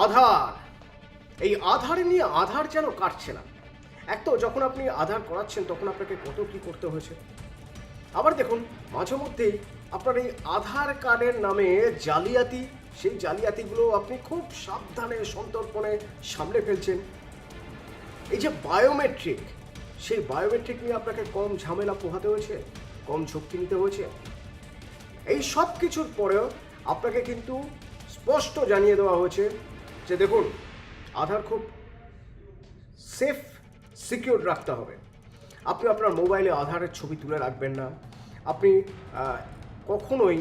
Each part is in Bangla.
আধার, এই আধার নিয়ে আধার যেন কাটছে না। এক তো যখন আপনি আধার করাচ্ছেন তখন আপনাকে কত কী করতে হয়েছে, আবার দেখুন মাঝে মধ্যেই আপনার এই আধার কার্ডের নামে জালিয়াতি, সেই জালিয়াতিগুলো আপনি খুব সাবধানে সন্তর্পণে সামলে ফেলছেন। এই যে বায়োমেট্রিক, সেই বায়োমেট্রিক নিয়ে আপনাকে কম ঝামেলা পোহাতে হয়েছে, কম ঝক্কি নিতে হয়েছে। এই সব কিছুর পরেও আপনাকে কিন্তু স্পষ্ট জানিয়ে দেওয়া হয়েছে যে দেখুন, আধার খুব সেফ সিকিউর রাখতে হবে। আপনি আপনার মোবাইলে আধারের ছবি তুলে রাখবেন না। আপনি কখনোই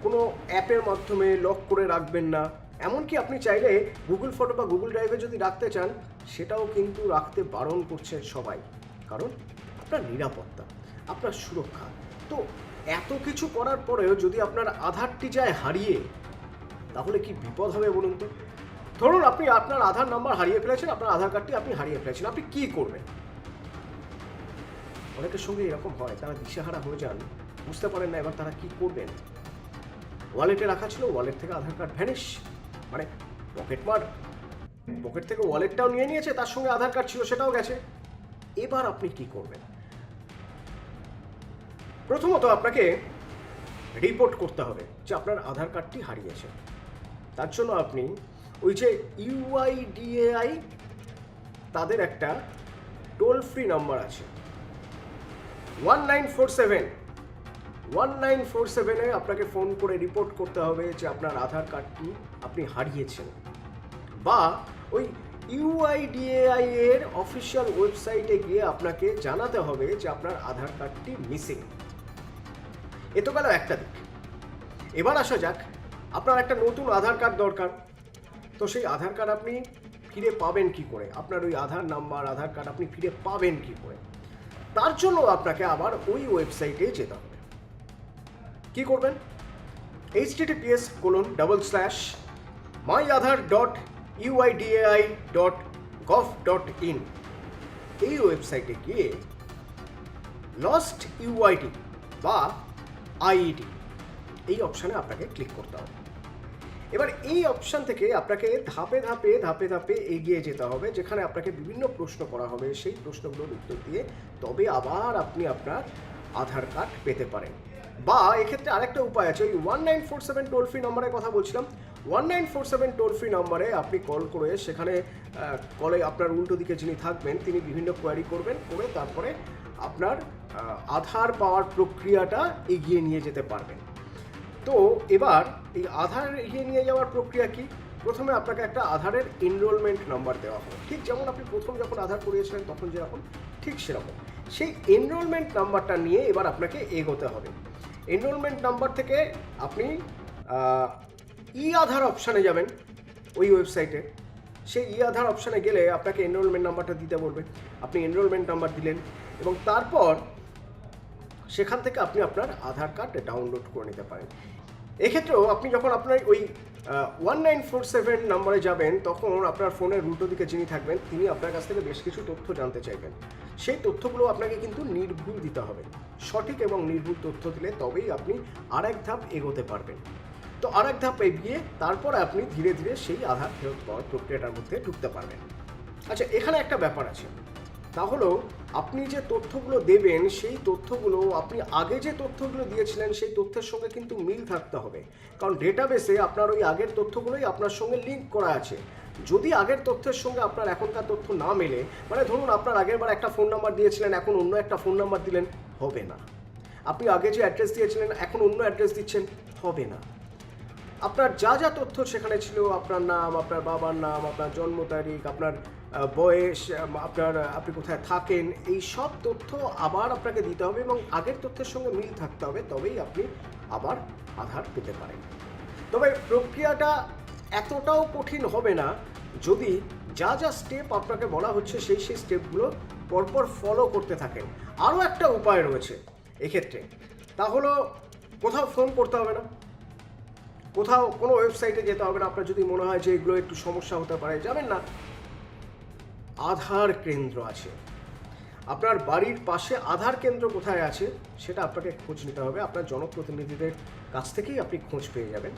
কোনো অ্যাপের মাধ্যমে লক করে রাখবেন না। এমনকি আপনি চাইলে গুগল ফটো বা গুগল ড্রাইভে যদি রাখতে চান, সেটাও কিন্তু রাখতে বারণ করছে সবাই। কারণ আপনার নিরাপত্তা, আপনার সুরক্ষা। তো এত কিছু করার পরেও যদি আপনার আধারটি যায় হারিয়ে, তাহলে কি বিপদ হবে বলুন তো? ধরুন আপনি আপনার আধার নাম্বার হারিয়ে ফেলেছেন, আপনার আধার কার্ডটি আপনি হারিয়ে ফেলেছেন, আপনি কী করবেন? অনেকের সঙ্গে এরকম হয়, তারা দিশেহারা হয়ে যান, বুঝতে পারেন না এবার তারা কি করবেন। ওয়ালেটে রাখা ছিল, ওয়ালেট থেকে আধার কার্ড ভ্যানিশ, মানে পকেটমার পকেট থেকে ওয়ালেটটাও নিয়ে নিয়েছে, তার সঙ্গে আধার কার্ড ছিল সেটাও গেছে। এবার আপনি কি করবেন? প্রথমত আপনাকে রিপোর্ট করতে হবে যে আপনার আধার কার্ডটি হারিয়েছে। তার জন্য আপনি ওই যে ইউআইডিএআই, তাদের একটা টোল ফ্রি নাম্বার আছে 1947 আপনাকে ফোন করে রিপোর্ট করতে হবে যে আপনার আধার কার্ডটি আপনি হারিয়েছেন, বা ওই ইউআইডিএআই এর অফিসিয়াল ওয়েবসাইটে গিয়ে আপনাকে জানাতে হবে যে আপনার আধার কার্ডটি মিসিং। এ তো গেল একটা দিক। এবার আসা যাক, আপনার একটা নতুন আধার কার্ড দরকার। তো সেই আধার কার্ড আপনি ফিরে পাবেন কি করে? আপনার ওই আধার নাম্বার, আধার কার্ড আপনি ফিরে পাবেন কি করে? তার জন্য আপনাকে আবার ওই ওয়েবসাইটে যেতে হবে। কি করবেন? https://myaadhar.uidai.gov.in এই ওয়েবসাইটে গিয়ে লস্ট ইউআইডি বা আইডি এই অপশানে আপনাকে ক্লিক করতে হবে। এবার এই অপশান থেকে আপনাকে ধাপে ধাপে ধাপে ধাপে এগিয়ে যেতে হবে, যেখানে আপনাকে বিভিন্ন প্রশ্ন করা হবে। সেই প্রশ্নগুলোর উত্তর দিয়ে তবে আবার আপনি আপনার আধার কার্ড পেতে পারেন। বা এক্ষেত্রে আরেকটা উপায় আছে, ওই 1947 টোল ফ্রি নম্বরের কথা বলছিলাম। 1947 টোল ফ্রি নম্বরে আপনি কল করে, সেখানে কলে আপনার উল্টো দিকে যিনি থাকবেন তিনি বিভিন্ন কোয়ারি করবেন, করে তারপরে আপনার আধার পাওয়ার প্রক্রিয়াটা এগিয়ে নিয়ে যেতে পারবেন। তো এবার এই আধার এগিয়ে নিয়ে যাওয়ার প্রক্রিয়া কি? প্রথমে আপনাকে একটা আধারের এনরোলমেন্ট নাম্বার দেওয়া হবে, ঠিক যেমন আপনি প্রথম যখন আধার করিয়েছিলেন তখন যেরকম, ঠিক সেরকম। সেই এনরোলমেন্ট নাম্বারটা নিয়ে এবার আপনাকে এগোতে হবে। এনরোলমেন্ট নাম্বার থেকে আপনি ই আধার অপশানে যাবেন ওই ওয়েবসাইটে। সেই ই আধার অপশানে গেলে আপনাকে এনরোলমেন্ট নাম্বারটা দিতে বলবে। আপনি এনরোলমেন্ট নাম্বার দিলেন এবং তারপর সেখান থেকে আপনি আপনার আধার কার্ড ডাউনলোড করে নিতে পারেন। এক্ষেত্রেও আপনি যখন আপনার ওই 1947 নম্বরে যাবেন, তখন আপনার ফোনের উল্টো দিকে যিনি থাকবেন তিনি আপনার কাছ থেকে বেশ কিছু তথ্য জানতে চাইবেন। সেই তথ্যগুলো আপনাকে কিন্তু নির্ভুল দিতে হবে। সঠিক এবং নির্ভুল তথ্য দিলে তবেই আপনি আরেক ধাপ এগোতে পারবেন। তো আরেক ধাপ এগিয়ে তারপর আপনি ধীরে ধীরে সেই আধার ফেরত পাওয়ার প্রক্রিয়াটার মধ্যে ঢুকতে পারবেন। আচ্ছা, এখানে একটা ব্যাপার আছে, তা হলো আপনি যে তথ্যগুলো দেবেন সেই তথ্যগুলো আপনি আগে যে তথ্যগুলো দিয়েছিলেন সেই তথ্যের সঙ্গে কিন্তু মিল থাকতে হবে। কারণ ডেটাবেসে আপনার ওই আগের তথ্যগুলোই আপনার সঙ্গে লিঙ্ক করা আছে। যদি আগের তথ্যের সঙ্গে আপনার এখনকার তথ্য না মেলে, মানে ধরুন আপনার আগের বার একটা ফোন নাম্বার দিয়েছিলেন, এখন অন্য একটা ফোন নাম্বার দিলেন, হবে না। আপনি আগে যে অ্যাড্রেস দিয়েছিলেন এখন অন্য অ্যাড্রেস দিচ্ছেন, হবে না। আপনার যা যা তথ্য সেখানে ছিল, আপনার নাম, আপনার বাবার নাম, আপনার জন্ম তারিখ, আপনার বয়স, আপনি কোথায় থাকেন, এই সব তথ্য আবার আপনাকে দিতে হবে এবং আগের তথ্যের সঙ্গে মিল থাকতে হবে, তবেই আপনি আবার আধার পেতে পারেন। তবে প্রক্রিয়াটা এতটাও কঠিন হবে না যদি যা যা স্টেপ আপনাকে বলা হচ্ছে সেই স্টেপগুলো পরপর ফলো করতে থাকেন। আরও একটা উপায় রয়েছে এক্ষেত্রে, তা হলো কোথাও ফোন করতে হবে না, কোথাও কোনো ওয়েবসাইটে যেতে হবে না। আপনার যদি মনে হয় যে এগুলো একটু সমস্যা হতে পারে, যাবেন না। আধার কেন্দ্র আছে আপনার বাড়ির পাশে। আধার কেন্দ্র কোথায় আছে সেটা আপনাকে খোঁজ নিতে হবে। আপনার জনপ্রতিনিধিদের কাছ থেকেই আপনি খোঁজ পেয়ে যাবেন।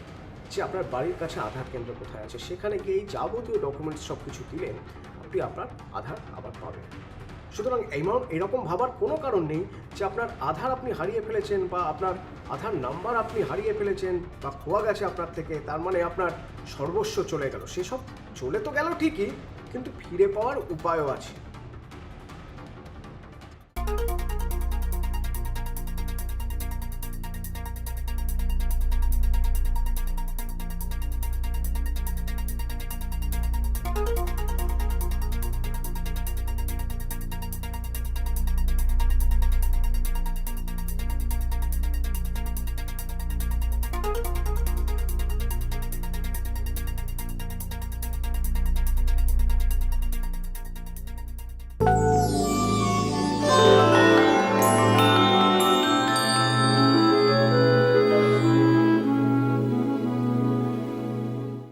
যে আপনার বাড়ির কাছে আধার কেন্দ্র কোথায় আছে, সেখানে গিয়ে এই যাবতীয় ডকুমেন্টস সব কিছু দিলেন, আপনি আপনার আধার আবার পাবেন। সুতরাং এরকম ভাবার কোনো কারণ নেই যে আপনার আধার আপনি হারিয়ে ফেলেছেন বা আপনার আধার নাম্বার আপনি হারিয়ে ফেলেছেন বা খোয়া গেছে আপনার থেকে, তার মানে আপনার সর্বস্ব চলে গেল। সেসব চলে তো গেল ঠিকই, কিন্তু ফিরে পাওয়ার উপায়ও আছে।